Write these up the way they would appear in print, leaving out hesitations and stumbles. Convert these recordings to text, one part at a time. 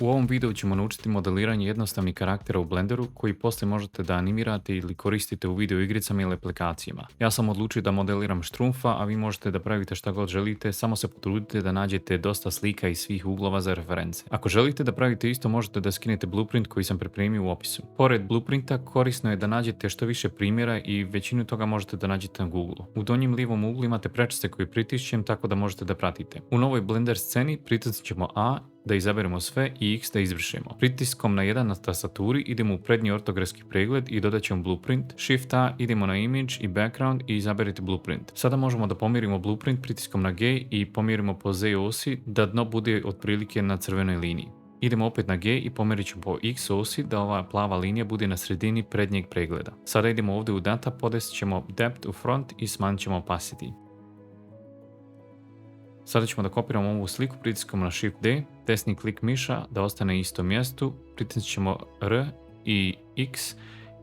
U ovom videu ćemo naučiti modeliranje jednostavnih karaktera u Blenderu koji poslije možete da animirate ili koristite u video igricama ili aplikacijama. Ja sam odlučio da modeliram štrumfa, a vi možete da pravite šta god želite, samo se potrudite da nađete dosta slika iz svih uglova za reference. Ako želite da pravite isto, možete da skinete blueprint koji sam pripremio u opisu. Pored blueprinta, korisno je da nađete što više primjera i većinu toga možete da nađete na Google. U donjem lijevom uglu imate prečice koje pritišćem tako da možete da pratite. U novoj Blender sceni pritisnut ćemo A da izaberemo sve i X da izvršimo. Pritiskom na 1 na tastaturi idemo u prednji ortografski pregled i dodat ćemo blueprint. Shift A idemo na image i background i izaberite blueprint. Sada možemo da pomjerimo blueprint pritiskom na G i pomjerimo po Z osi da dno bude otprilike na crvenoj liniji. Idemo opet na G i pomjerit ćemo po X osi da ova plava linija bude na sredini prednjeg pregleda. Sada idemo ovdje u data, podesit ćemo depth u front i smanjit ćemo opacity. Sada ćemo da kopiramo ovu sliku pritiskom na Shift D, desni klik miša da ostane na istom mjestu, pritisnut ćemo R i X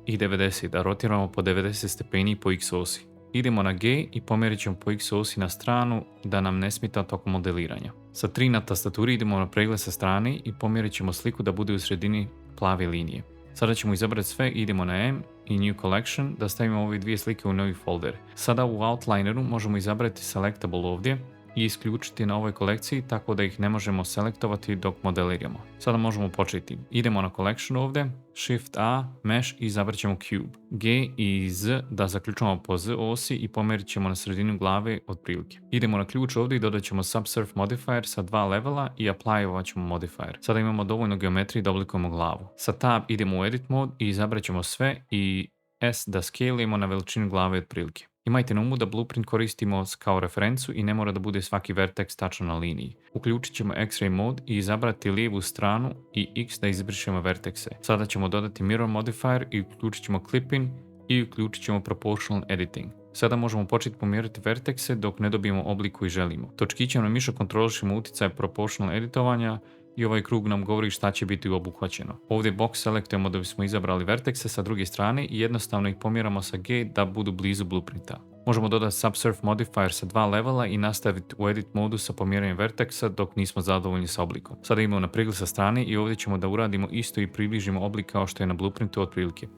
i 90, da rotiramo po 90 stepeni po X osi. Idemo na G i pomjerit ćemo po X osi na stranu da nam ne smeta tokom modeliranja. Sa 3 na tastaturi idemo na pregled sa strane i pomjerit ćemo sliku da bude u sredini plave linije. Sada ćemo izabrati sve, idemo na M i New Collection da stavimo ove dvije slike u novi folder. Sada u Outlineru možemo izabrati Selectable ovdje i isključiti na ovoj kolekciji tako da ih ne možemo selektovati dok modeliramo. Sada možemo početi. Idemo na Collection ovdje, Shift A, Mesh i izabrat ćemo Cube. G i Z da zaključamo po Z osi i pomjerit ćemo na sredinu glave otprilike. Idemo na ključ ovdje i dodat ćemo Subsurf Modifier sa 2 levela i Applyovat ćemo Modifier. Sada imamo dovoljno geometrije da oblikujemo glavu. Sa Tab idemo u Edit Mode i izabrat ćemo sve i S da scalujemo na veličinu glave otprilike. Imajte na umu da blueprint koristimo kao referencu i ne mora da bude svaki vertex tačno na liniji. Uključit ćemo X-ray mode i izabrati lijevu stranu i X da izbrišemo vertexe. Sada ćemo dodati mirror modifier i uključit ćemo clipping i uključit ćemo proportional editing. Sada možemo početi pomjeriti vertexe dok ne dobijemo oblik koji želimo. Točkićem na mišu kontrolišemo utjecaj proportional editovanja i ovaj krug nam govori šta će biti obuhvaćeno. Ovdje box selektujemo da bismo izabrali vertexe sa druge strane i jednostavno ih pomjeramo sa G da budu blizu blueprinta. Možemo dodati Subsurf Modifier sa 2 levela i nastaviti u Edit modu sa pomjeranjem vertexa dok nismo zadovoljni sa oblikom. Sada idemo na pregled sa strane i ovdje ćemo da uradimo isto i približimo oblik kao što je na blueprintu otprilike.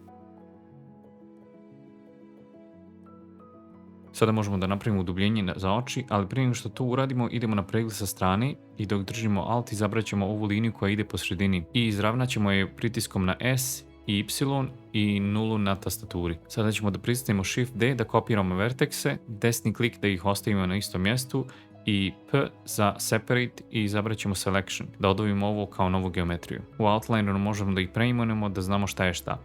Sada možemo da napravimo udubljenje za oči, ali prije nego što to uradimo idemo na pregled sa strane i dok držimo Alt izabrat ćemo ovu liniju koja ide po sredini i izravnat ćemo je pritiskom na S i Y i 0 na tastaturi. Sada ćemo da pritisnemo Shift D da kopiramo vertexe, desni klik da ih ostavimo na istom mjestu i P za Separate i izabrat ćemo Selection da odvojimo ovo kao novu geometriju. U Outlineru možemo da ih preimenujemo da znamo šta je šta.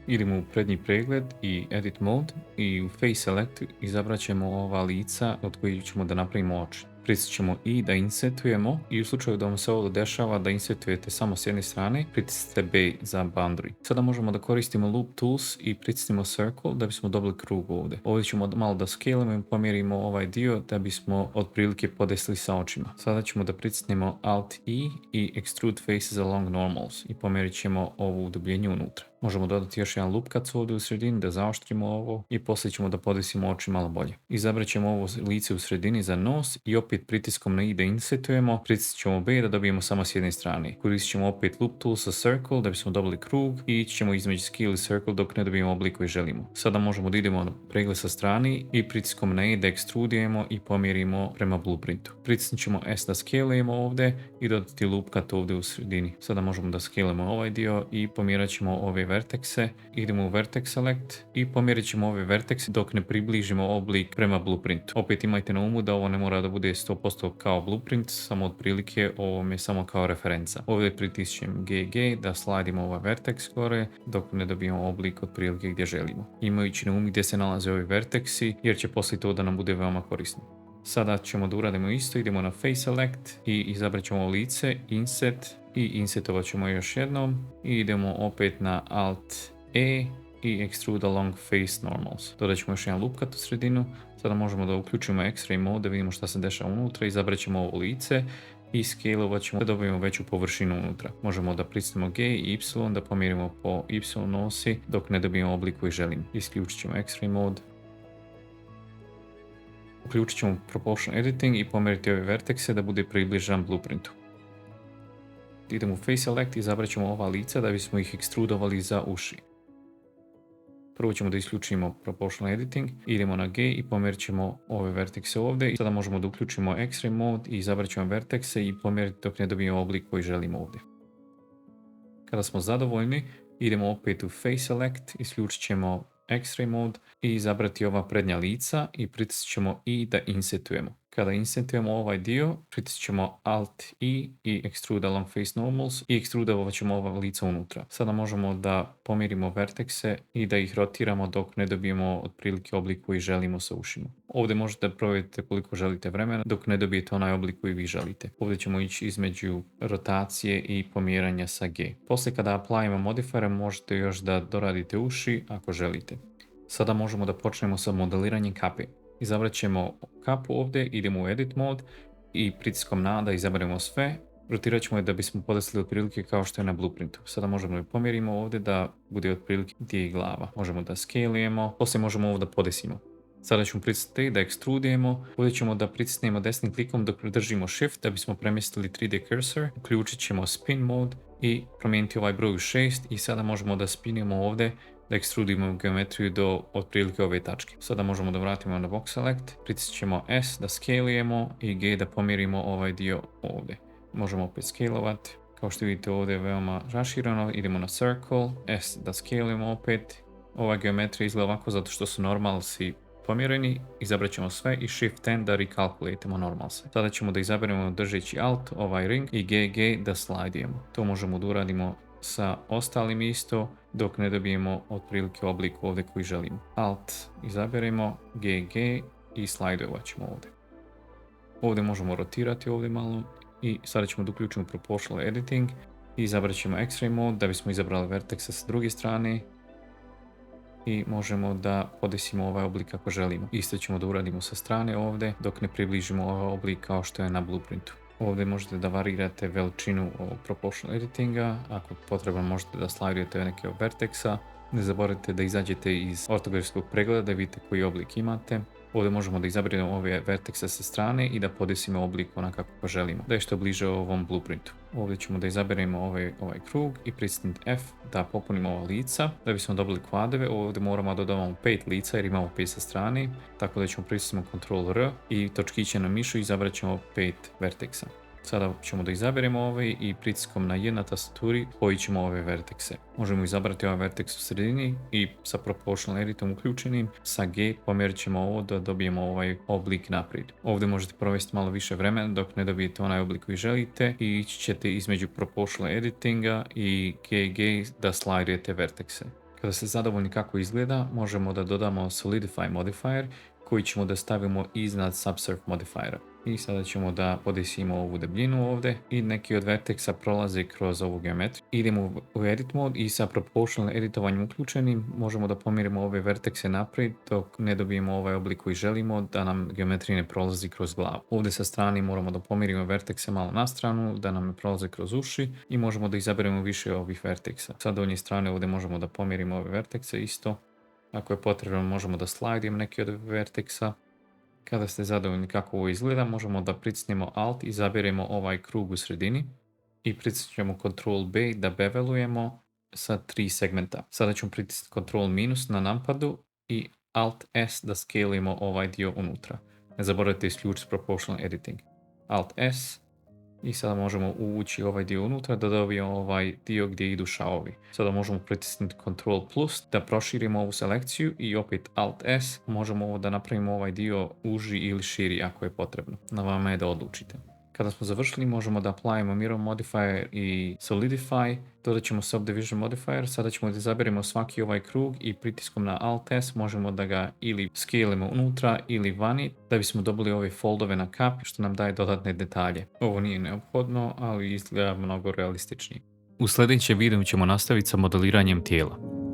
Idemo u prednji pregled i Edit Mode i u Face Select izabrat ćemo ova lica od kojih ćemo da napravimo oči. Pritisnut ćemo I da insertujemo i u slučaju da vam se ovo dešava da insertujete samo s jedne strane, pritisnite B za boundary. Sada možemo da koristimo Loop Tools i pritisnemo Circle da bismo dobili krug ovdje. Ovdje ćemo malo da scalujemo i pomjerimo ovaj dio da bismo otprilike podesili sa očima. Sada ćemo da pritisnemo Alt I i Extrude Faces Along Normals i pomjerit ćemo ovo udubljenje unutra. Možemo dodati još jedan loop cut ovdje u sredini da zaoštrimo ovo i poslije ćemo da podesimo oči malo bolje. Izabrat ćemo ovo lice u sredini za nos i opet pritiskom na I da insertujemo, pritisnut ćemo B da dobijemo samo s jedne strane. Koristit ćemo opet loop tool sa circle da bismo dobili krug i ići ćemo između scale i circle dok ne dobijemo oblik koji želimo. Sada možemo da idemo na pregled sa strane i pritiskom na E da ekstrudijemo i pomjerimo prema blueprintu. Pritisnut ćemo S da scalujemo ovdje i dodati loop cut ovdje u sredini. Sada možemo da scalujemo ovaj dio i pomjerat ćemo ove vertexe, idemo u Vertex Select i pomjerit ćemo ove vertexe dok ne približimo oblik prema blueprintu. Opet imajte na umu da ovo ne mora da bude 100% kao blueprint, samo otprilike ovo je samo kao referenca. Ovdje pritisnem GG da slidimo ovaj vertex gore dok ne dobijemo oblik otprilike gdje želimo. Imajući na umu gdje se nalaze ovi vertexi jer će poslije to da nam bude veoma korisno. Sada ćemo da uradimo isto, idemo na Face Select i izabrat ćemo lice, Insert i insertovat ćemo još jednom i idemo opet na Alt E i Extrude Along Face Normals. Dodat ćemo još jedan loop cut u sredinu. Sada možemo da uključimo X-ray mode da vidimo šta se dešava unutra, izabrat ćemo ovo lice i scalovat ćemo da dobijemo veću površinu unutra. Možemo da pritisnemo G i Y da pomjerimo po Y osi dok ne dobijemo oblik koji želimo. Isključit ćemo X-ray mode. Uključit ćemo Proportional Editing i pomjeriti ove vertekse da bude približan blueprintu. Idemo u Face Select i izabrat ćemo ova lica da bismo ih ekstrudovali za uši. Prvo ćemo da isključimo Proportional Editing, idemo na G i pomjerit ćemo ove vertekse ovdje. I sada možemo da uključimo X-ray mode i izabrat ćemo vertekse i pomjeriti dok ne dobijemo oblik koji želimo ovdje. Kada smo zadovoljni, idemo opet u Face Select, isključit ćemo X-ray mode i izabrati ova prednja lica i pritisnut ćemo I da insertujemo. Kada insertujemo ovaj dio, pritisnut ćemo Alt I i Extrude Along Face Normals i ekstrudovat ćemo ova lica unutra. Sada možemo da pomjerimo vertekse i da ih rotiramo dok ne dobijemo otprilike oblik koji želimo sa ušima. Ovdje možete provjeriti koliko želite vremena dok ne dobijete onaj oblik koji vi želite. Ovdje ćemo ići između rotacije i pomjeranja sa G. Poslije kada aplayimo modifier možete još da doradite uši ako želite. Sada možemo da počnemo sa modeliranjem kape. Izabrat ćemo kapu ovdje, idemo u Edit mode i pritiskom na da izaberemo sve. Rotirat ćemo je da bismo podesili otprilike kao što je na blueprintu. Sada možemo da pomjerimo ovdje da bude otprilike gdje je glava. Možemo da scalujemo, poslije možemo ovo da podesimo. Sada ćemo pritisnuti da ekstrudujemo. Ovdje ćemo da pritisnemo desnim klikom dok držimo Shift da bismo premjestili 3D cursor. Uključit ćemo Spin mode i promijeniti ovaj broj u 6 i sada možemo da spinimo ovdje da ekstrudimo geometriju do otprilike ove tačke. Sada možemo da vratimo na Box Select, pritisnut ćemo S da scalujemo i G da pomjerimo ovaj dio ovdje. Možemo opet scalovat. Kao što vidite ovdje je veoma rašireno. Idemo na Circle, S da scalujemo opet. Ova geometrija izgleda ovako zato što su normalsi pomjereni. Izabrat ćemo sve i Shift N da recalculatemo normalse. Sada ćemo da izaberemo držeći Alt ovaj ring i GG da slajdujemo. To možemo da uradimo sa ostalim isto dok ne dobijemo otprilike oblik ovdje koji želimo. Alt izaberemo, GG i slajdovat ćemo ovdje. Ovdje možemo rotirati ovdje malo i sada ćemo da uključimo Proportional Editing i izabrat ćemo X-ray mode da bismo izabrali vertekse sa druge strane i možemo da podesimo ovaj oblik ako želimo. Isto ćemo da uradimo sa strane ovdje dok ne približimo ovaj oblik kao što je na blueprintu. Ovdje možete da varirate veličinu Proportional Editinga, ako potrebno možete da slajdujete neke od verteksa. Ne zaboravite da izađete iz ortografskog pregleda da vidite koji oblik imate. Ovdje možemo da izaberemo ove vertekse sa strane i da podesimo oblik onako kako želimo, da je što bliže ovom blueprintu. Ovdje ćemo da izaberemo ovaj krug i pritisnuti F da popunimo ova lica. Da bismo dobili kvadrove, ovdje moramo da dodamo 5 lica jer imamo 5 sa strane, tako da ćemo pritisnuti Ctrl R i točkiće na mišu i izabrat ćemo 5 verteksa. Sada ćemo da izaberemo ovaj i pritiskom na J na tastaturi spojit ćemo ove vertekse. Možemo izabrati ovaj verteks u sredini i sa Proportional Editom uključenim, sa G pomjerit ćemo ovo da dobijemo ovaj oblik naprijed. Ovdje možete provesti malo više vremena dok ne dobijete onaj oblik koji želite i ići ćete između Proportional Editinga i GG da slajdujete vertekse. Kada ste zadovoljni kako izgleda, možemo da dodamo Solidify modifier koji ćemo da stavimo iznad Subsurf modifiera. I sada ćemo da podesimo ovu debljinu ovdje i neki od verteksa prolaze kroz ovu geometriju. Idemo u Edit mode i sa Proportional editovanjem uključenim možemo da pomjerimo ove vertekse naprijed dok ne dobijemo ovaj oblik koji želimo da nam geometrija ne prolazi kroz glavu. Ovdje sa strane moramo da pomjerimo vertekse malo na stranu da nam ne prolaze kroz uši i možemo da izaberemo više ovih verteksa. Sa donje strane ovdje možemo da pomjerimo ove vertekse isto. Ako je potrebno možemo da slajdujemo neki od verteksa. Kada ste zadovoljni kako ovo izgleda, možemo da pritisnemo Alt i izaberemo ovaj krug u sredini i pritisnemo Ctrl B da bevelujemo sa 3 segmenta. Sada ćemo pritisniti Ctrl minus na numpadu i Alt S da scalujemo ovaj dio unutra. Ne zaboravite isključiti Proportional Editing. Alt S i sada možemo uvući ovaj dio unutra da dobijemo ovaj dio gdje idu šavovi. Sada možemo pritisnuti Ctrl plus da proširimo ovu selekciju i opet Alt S možemo da napravimo ovaj dio uži ili širi ako je potrebno. Na vama je da odlučite. Kada smo završili možemo da aplayimo Mirror Modifier i Solidify. Dodat ćemo Subdivision Modifier. Sada ćemo da izaberemo svaki ovaj krug i pritiskom na Alt S možemo da ga ili scalemo unutra ili vani da bismo dobili ove foldove na kapi što nam daje dodatne detalje. Ovo nije neophodno, ali izgleda mnogo realističnije. U sljedećem videu ćemo nastaviti sa modeliranjem tijela.